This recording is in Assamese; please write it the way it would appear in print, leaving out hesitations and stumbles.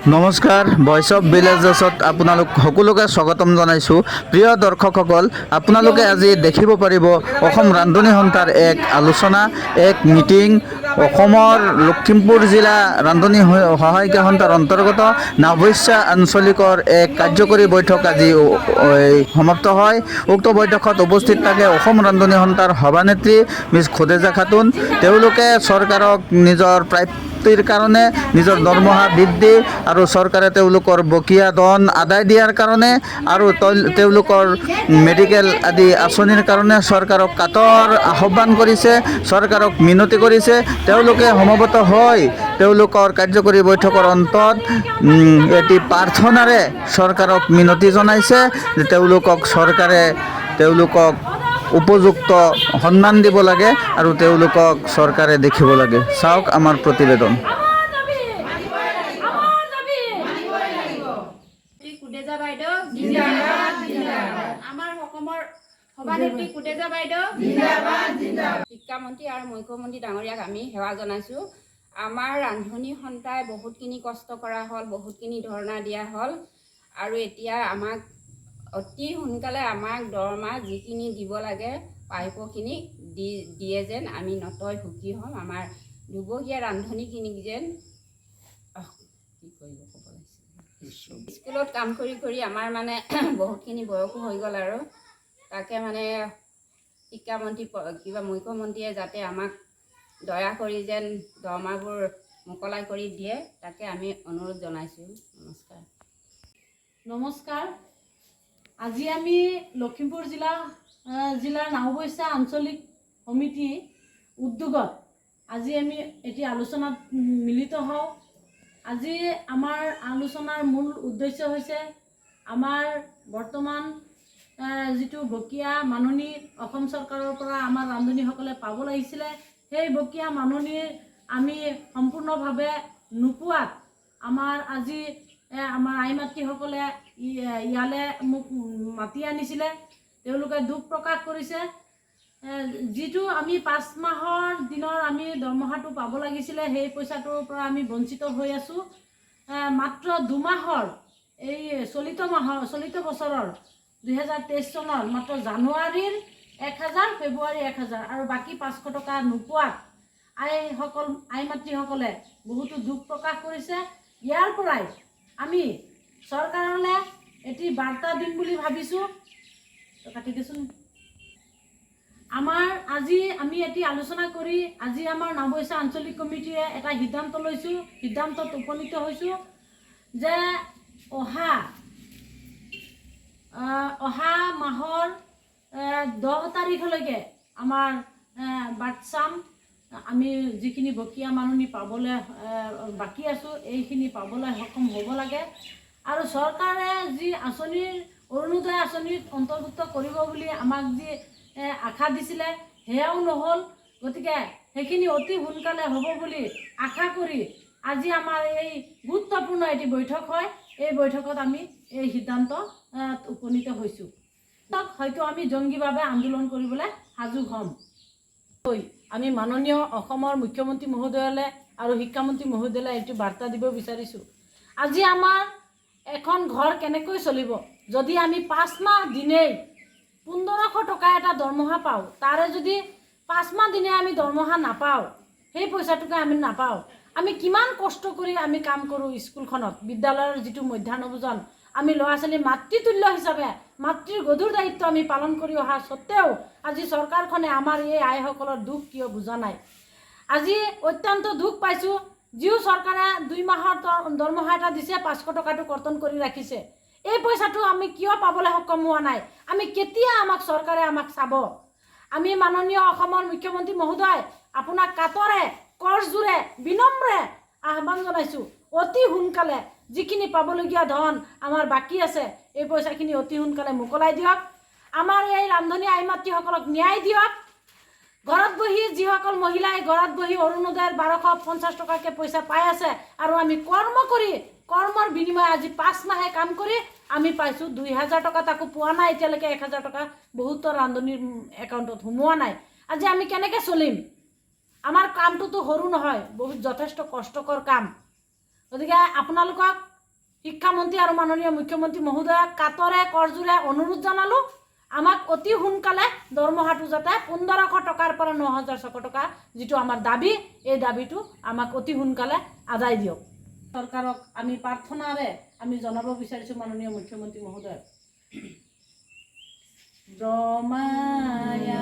নমস্কাৰ ভইচ অফ ভিলেজত আপোনালোক সকলোকে স্বাগতম জনাইছোঁ। প্ৰিয় দৰ্শকসকল, আপোনালোকে আজি দেখিব পাৰিব অসম ৰান্ধনী সন্থাৰ এক আলোচনা, এক মিটিং। অসমৰ লখিমপুৰ জিলা ৰান্ধনী সহায়িকা সন্থাৰ অন্তৰ্গত নাওবৈচা আঞ্চলিকৰ এক কাৰ্যকৰী বৈঠক আজি সমাপ্ত হয়। উক্ত বৈঠকত উপস্থিত থাকে অসম ৰান্ধনী সন্থাৰ সভানেত্ৰী মিছ খোদেজা খাতুন। তেওঁলোকে চৰকাৰক নিজৰ প্ৰাপ্তিৰ কাৰণে নিজৰ দৰমহা বৃদ্ধি আৰু চৰকাৰে তেওঁলোকৰ বকীয়া ধন আদায় দিয়াৰ কাৰণে আৰু তেওঁলোকৰ মেডিকেল আদি আঁচনিৰ কাৰণে চৰকাৰক কাতৰ আহ্বান কৰিছে, চৰকাৰক মিনতি কৰিছে। তেওঁলোকে সমবেত হৈ তেওঁলোকৰ কাৰ্যকৰী বৈঠকৰ অন্তত এটি প্ৰাৰ্থনাৰে চৰকাৰক মিনতি জনাইছে যে চৰকাৰে তেওঁলোকক উপযুক্ত সন্মান দিব লাগে আৰু তেওঁলোকক চৰকাৰে দেখিব লাগে। চাওক আমাৰ প্ৰতিবেদন। সভানেত্ৰী খোদেজা বাইদেউ শিক্ষামন্ত্ৰী আৰু মুখ্যমন্ত্ৰী ডাঙৰীয়াক আমি সেৱা জনাইছোঁ। আমাৰ ৰান্ধনী সন্থাই বহুতখিনি কষ্ট কৰা হ'ল, বহুতখিনি ধৰ্ণা দিয়া হ'ল আৰু এতিয়া আমাক অতি সোনকালে আমাক দৰমহা যিখিনি দিব লাগে প্ৰাপ্যখিনি দিয়ে যেন আমি নতয় সুখী হ'ম। আমাৰ দুবহীয়া ৰান্ধনীখিনিক যেন স্কুলত কাম কৰি আমাৰ মানে বহুতখিনি বয়সো হৈ গ'ল আৰু তাকে মানে শিক্ষামন্ত্ৰী মুখ্যমন্ত্ৰীয়ে যাতে আমাক দয়া কৰি যেন দৰমহাবোৰ মোকলাই কৰি দিয়ে, তাকে আমি অনুৰোধ জনাইছোঁ। নমস্কাৰ। নমস্কাৰ। আজি আমি লখিমপুৰ জিলাৰ নাওবৈচা আঞ্চলিক সমিতি উদ্যোগত আজি আমি এটি আলোচনাত মিলিত হওঁ। আজি আমাৰ আলোচনাৰ মূল উদ্দেশ্য হৈছে আমাৰ বৰ্তমান যিটো বকীয়া মাননি অসম চৰকাৰৰ পৰা আমাৰ ৰান্ধনীসকলে পাব লাগিছিলে, সেই বকীয়া মাননি আমি সম্পূৰ্ণভাৱে নোপোৱাত আজি আমাৰ আই মাতৃসকলে ইয়ালৈ মোক মাতি আনিছিলে। তেওঁলোকে দুখ প্ৰকাশ কৰিছে, যিটো আমি 5 মাহৰ দিনৰ আমি দৰমহাটো পাব লাগিছিলে, সেই পইচাটোৰ পৰা আমি বঞ্চিত হৈ আছোঁ। মাত্ৰ 2 মাহৰ এই চলিত বছৰৰ 2023 চনৰ মাত্ৰ জানুৱাৰীৰ 1000, ফেব্ৰুৱাৰী 1000 আৰু বাকী 500 টকা নোপোৱাত আই মাতৃসকলে বহুতো দুখ প্ৰকাশ কৰিছে। ইয়াৰ পৰাই আমি চৰকাৰলৈ এটি বাৰ্তা দিম বুলি ভাবিছোঁ। কাটি দিছোন। আজি আমি এটি আলোচনা কৰি আজি আমাৰ নাওবৈচা আঞ্চলিক কমিটিয়ে এটা সিদ্ধান্তত উপনীত হৈছোঁ যে অহা মাহৰ 10 তাৰিখলৈকে আমাৰ বাট চাম। আমি যিখিনি বকীয়া মাননি পাবলৈ বাকী আছোঁ, এইখিনি পাবলৈ সক্ষম হ'ব লাগে আৰু চৰকাৰে যি অৰুণোদয় আঁচনিত অন্তৰ্ভুক্ত কৰিব বুলি আমাক যি আশা দিছিলে, সেয়াও নহ'ল। গতিকে সেইখিনি অতি সোনকালে হ'ব বুলি আশা কৰি আজি আমাৰ এই গুৰুত্বপূৰ্ণ এটি বৈঠক হয়। এই বৈঠকত আমি এই সিদ্ধান্ত উপনীত হৈছোঁ। হয়তো আমি জংগীভাৱে আন্দোলন কৰিবলৈ সাজু হ'ম। আমি মাননীয় অসমৰ মুখ্যমন্ত্ৰী মহোদয়লৈ আৰু শিক্ষামন্ত্ৰী মহোদয়লৈ এইটো বাৰ্তা দিব বিচাৰিছোঁ। আজি আমাৰ এখন ঘৰ কেনেকৈ চলিব যদি আমি 5 মাহ দিনেই 1500 টকা এটা দৰমহা পাওঁ, তাৰে যদি 5 মাহ দিনে আমি দৰমহা নাপাওঁ, সেই পইচাটোকে আমি নাপাওঁ। আমি কিমান কষ্ট কৰি আমি কাম কৰোঁ স্কুলখনত, বিদ্যালয়ৰ যিটো মধ্যাহ্ন ভোজন আমি ল'ৰা ছোৱালী মাতৃতুল্য হিচাপে মাতৃৰ গধুৰ দায়িত্ব আমি পালন কৰি অহা স্বত্তেও আজি চৰকাৰখনে আমাৰ এই আইসকলৰ দুখ কিয় বুজা নাই। আজি অত্যন্ত দুখ পাইছোঁ। যিও চৰকাৰে 2 মাহৰ দৰমহা এটা দিছে, 500 টকাটো কৰ্তন কৰি ৰাখিছে। এই পইচাটো আমি কিয় পাবলৈ সক্ষম হোৱা নাই? কেতিয়া চৰকাৰে আমাক চাব? আমি মাননীয় অসমৰ মুখ্যমন্ত্ৰী মহোদয় আপোনাক কাতৰে কৰজোৰে বিনম্ৰে আহ্বান জনাইছোঁ, অতি সোনকালে যিখিনি পাবলগীয়া ধন আমাৰ বাকী আছে, এই পইচাখিনি অতি সোনকালে মোকলাই দিয়ক। আমাৰ এই ৰান্ধনী আই মাতৃসকলক ন্যায় দিয়ক। ঘৰত বহি যিসকল মহিলাই ঘৰত বহি অৰুণোদয়ৰ 1250 টকাকৈ পইচা পাই আছে আৰু আমি কৰ্মৰ বিনিময়ে আজি 5 মাহে কাম কৰি আমি পাইছোঁ 2000 টকা, তাকো পোৱা নাই এতিয়ালৈকে 1000 টকা বহুতৰ ৰান্ধনীৰ একাউণ্টত সোমোৱা নাই। আজি আমি কেনেকৈ চলিম? আমাৰ কামটোতো সৰু নহয়, বহুত যথেষ্ট কষ্টকৰ কাম। গতিকে আপোনালোকক শিক্ষামন্ত্ৰী আৰু মাননীয় মুখ্যমন্ত্ৰী মহোদয়ক কাতৰে কৰজোৰে অনুৰোধ জনালোঁ আমাক অতি সোনকালে দৰমহাটো যাতে 1500 টকাৰ পৰা 9600 টকা যিটো আমাৰ দাবী এই দাবীটো আমাক অতি সোনকালে আদায় দিয়ক চৰকাৰক আমি প্ৰাৰ্থনাৰে আমি জনাব বিচাৰিছোঁ মাননীয় মুখ্যমন্ত্ৰী মহোদয় দমায়া